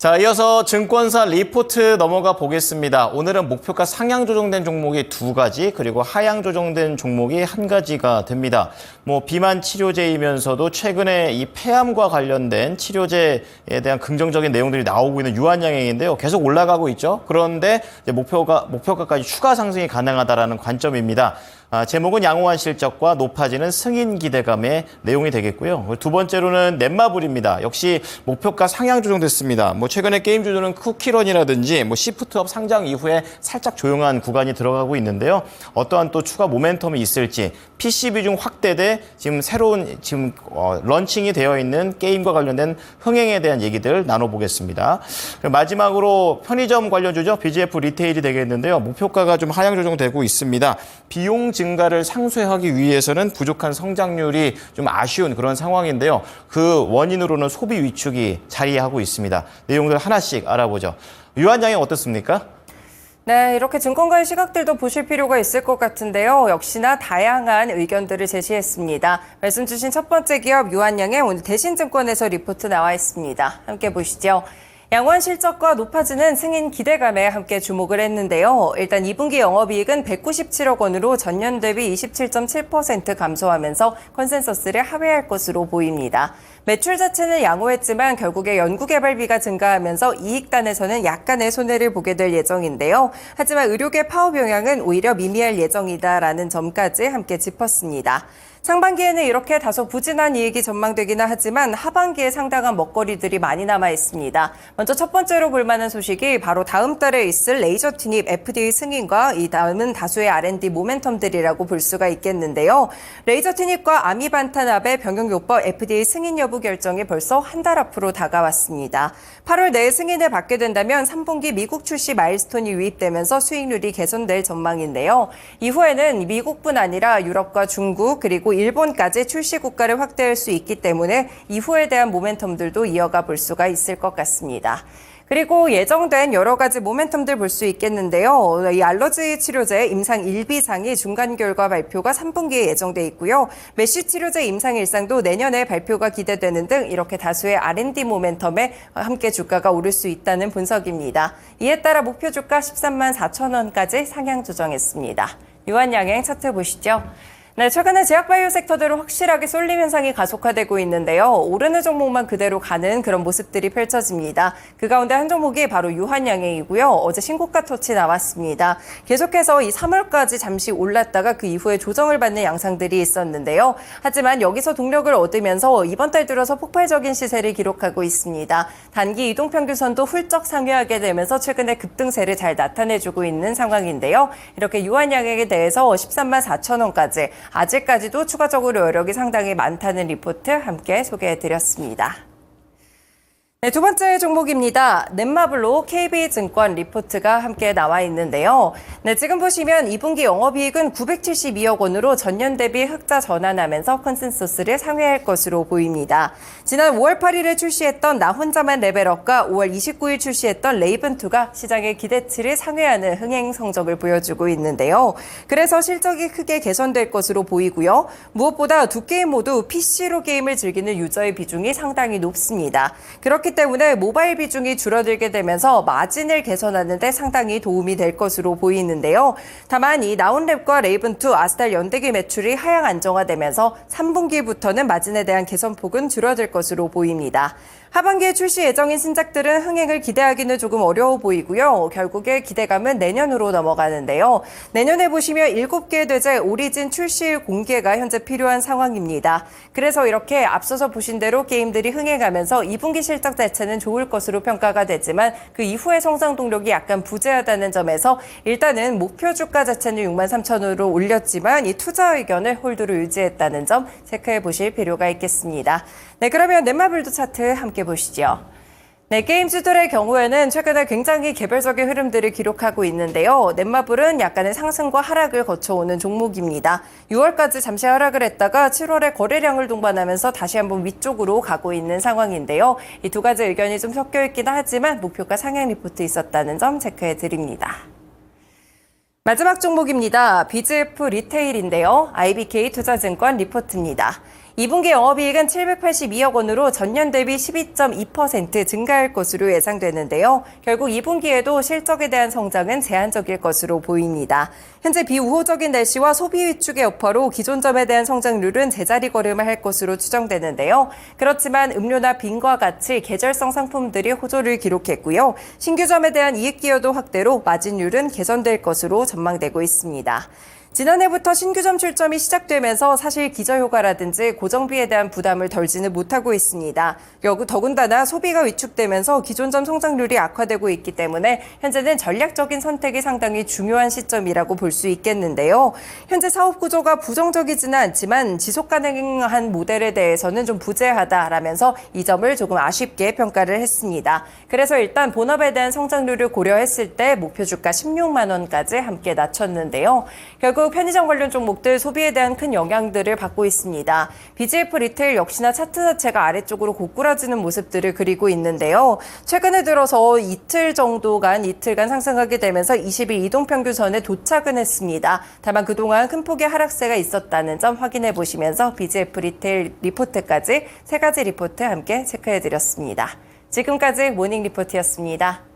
자, 이어서 증권사 리포트 넘어가 보겠습니다. 오늘은 목표가 상향 조정된 종목이 2가지, 그리고 하향 조정된 종목이 1가지가 됩니다. 비만 치료제이면서도 최근에 이 폐암과 관련된 치료제에 대한 긍정적인 내용들이 나오고 있는 유한양행인데요. 계속 올라가고 있죠. 그런데 이제 목표가까지 추가 상승이 가능하다라는 관점입니다. 제목은 양호한 실적과 높아지는 승인 기대감의 내용이 되겠고요. 두 번째로는 넷마블입니다. 역시 목표가 상향 조정됐습니다. 최근에 게임 주주는 쿠키런이라든지 시프트업 상장 이후에 살짝 조용한 구간이 들어가고 있는데요. 어떠한 또 추가 모멘텀이 있을지, PC 비중 확대돼 지금 새로운 런칭이 되어 있는 게임과 관련된 흥행에 대한 얘기들 나눠보겠습니다. 마지막으로 편의점 관련주죠. BGF 리테일이 되겠는데요. 목표가가 좀 하향 조정되고 있습니다. 비용 증가를 상쇄하기 위해서는 부족한 성장률이 좀 아쉬운 그런 상황인데요. 그 원인으로는 소비 위축이 자리하고 있습니다. 내용들 하나씩 알아보죠. 유한양행 어떻습니까? 네, 이렇게 증권가의 시각들도 보실 필요가 있을 것 같은데요. 역시나 다양한 의견들을 제시했습니다. 말씀 주신 첫 번째 기업 유한양행, 오늘 대신증권에서 리포트 나와 있습니다. 함께 보시죠. 양호한 실적과 높아지는 승인 기대감에 함께 주목을 했는데요. 일단 2분기 영업이익은 197억 원으로 전년 대비 27.7% 감소하면서 컨센서스를 하회할 것으로 보입니다. 매출 자체는 양호했지만 결국에 연구개발비가 증가하면서 이익단에서는 약간의 손해를 보게 될 예정인데요. 하지만 의료계 파업 영향은 오히려 미미할 예정이다라는 점까지 함께 짚었습니다. 상반기에는 이렇게 다소 부진한 이익이 전망되기는 하지만 하반기에 상당한 먹거리들이 많이 남아 있습니다. 먼저 첫 번째로 볼만한 소식이 바로 다음 달에 있을 레이저 티닙 FDA 승인과 이 다음은 다수의 R&D 모멘텀들이라고 볼 수가 있겠는데요. 레이저 티닙과 아미반타납의 병용요법 FDA 승인 여부 결정이 벌써 한 달 앞으로 다가왔습니다. 8월 내에 승인을 받게 된다면 3분기 미국 출시 마일스톤이 유입되면서 수익률이 개선될 전망인데요. 이후에는 미국뿐 아니라 유럽과 중국 그리고 일본까지 출시 국가를 확대할 수 있기 때문에 이후에 대한 모멘텀들도 이어가 볼 수가 있을 것 같습니다. 그리고 예정된 여러 가지 모멘텀들 볼 수 있겠는데요. 이 알러지 치료제 임상 1비상이 중간 결과 발표가 3분기에 예정돼 있고요. 메쉬 치료제 임상 1상도 내년에 발표가 기대되는 등 이렇게 다수의 R&D 모멘텀에 함께 주가가 오를 수 있다는 분석입니다. 이에 따라 목표 주가 13만 4천 원까지 상향 조정했습니다. 유한양행 차트 보시죠. 네, 최근에 제약바이오 섹터들은 확실하게 쏠림 현상이 가속화되고 있는데요. 오르는 종목만 그대로 가는 그런 모습들이 펼쳐집니다. 그 가운데 한 종목이 바로 유한양행이고요. 어제 신고가 터치 나왔습니다. 계속해서 이 3월까지 잠시 올랐다가 그 이후에 조정을 받는 양상들이 있었는데요. 하지만 여기서 동력을 얻으면서 이번 달 들어서 폭발적인 시세를 기록하고 있습니다. 단기 이동평균선도 훌쩍 상회하게 되면서 최근에 급등세를 잘 나타내주고 있는 상황인데요. 이렇게 유한양행에 대해서 13만 4천 원까지 아직까지도 추가적으로 여력이 상당히 많다는 리포트 함께 소개해드렸습니다. 네, 두 번째 종목입니다. 넷마블로 KB증권 리포트가 함께 나와 있는데요. 네, 지금 보시면 2분기 영업이익은 972억 원으로 전년 대비 흑자 전환하면서 컨센서스를 상회할 것으로 보입니다. 지난 5월 8일에 출시했던 나 혼자만 레벨업과 5월 29일 출시했던 레이븐2가 시장의 기대치를 상회하는 흥행 성적을 보여주고 있는데요. 그래서 실적이 크게 개선될 것으로 보이고요. 무엇보다 두 게임 모두 PC로 게임을 즐기는 유저의 비중이 상당히 높습니다. 그렇기 때문에 모바일 비중이 줄어들게 되면서 마진을 개선하는 데 상당히 도움이 될 것으로 보이는데요. 다만 이 나온랩과 레이븐2, 아스탈 연대기 매출이 하향 안정화되면서 3분기부터는 마진에 대한 개선폭은 줄어들 것으로 보입니다. 하반기에 출시 예정인 신작들은 흥행을 기대하기는 조금 어려워 보이고요. 결국에 기대감은 내년으로 넘어가는데요. 내년에 보시면 7개 대제 오리진 출시일 공개가 현재 필요한 상황입니다. 그래서 이렇게 앞서서 보신 대로 게임들이 흥행하면서 2분기 실적 자체는 좋을 것으로 평가가 되지만 그 이후의 성장 동력이 약간 부재하다는 점에서 일단은 목표 주가 자체는 6만 3천원으로 올렸지만 이 투자 의견을 홀드로 유지했다는 점 체크해 보실 필요가 있겠습니다. 네, 그러면 넷마블도 차트 함께 보시죠. 네, 게임주들의 경우에는 최근에 굉장히 개별적인 흐름들을 기록하고 있는데요. 넷마블은 약간의 상승과 하락을 거쳐오는 종목입니다. 6월까지 잠시 하락을 했다가 7월에 거래량을 동반하면서 다시 한번 위쪽으로 가고 있는 상황인데요. 이 두 가지 의견이 좀 섞여 있긴 하지만 목표가 상향 리포트 있었다는 점 체크해 드립니다. 마지막 종목입니다. BGF 리테일인데요. IBK 투자증권 리포트입니다. 2분기 영업이익은 782억 원으로 전년 대비 12.2% 증가할 것으로 예상되는데요. 결국 2분기에도 실적에 대한 성장은 제한적일 것으로 보입니다. 현재 비우호적인 날씨와 소비 위축의 여파로 기존점에 대한 성장률은 제자리 걸음을 할 것으로 추정되는데요. 그렇지만 음료나 빈과 같이 계절성 상품들이 호조를 기록했고요. 신규점에 대한 이익 기여도 확대로 마진율은 개선될 것으로 전망되고 있습니다. 지난해부터 신규점 출점이 시작되면서 사실 기저효과라든지 고정비에 대한 부담을 덜지는 못하고 있습니다. 더군다나 소비가 위축되면서 기존점 성장률이 악화되고 있기 때문에 현재는 전략적인 선택이 상당히 중요한 시점이라고 볼 수 있겠는데요. 현재 사업 구조가 부정적이지는 않지만 지속 가능한 모델에 대해서는 좀 부재하다라면서 이 점을 조금 아쉽게 평가를 했습니다. 그래서 일단 본업에 대한 성장률을 고려했을 때 목표 주가 16만 원까지 함께 낮췄는데요. 결국 편의점 관련 종목들 소비에 대한 큰 영향들을 받고 있습니다. BGF 리테일 역시나 차트 자체가 아래쪽으로 고꾸라지는 모습들을 그리고 있는데요. 최근에 들어서 이틀간 상승하게 되면서 20일 이동평균선에 도착은 했습니다. 다만 그동안 큰 폭의 하락세가 있었다는 점 확인해 보시면서 BGF 리테일 리포트까지 세 가지 리포트 함께 체크해 드렸습니다. 지금까지 모닝 리포트였습니다.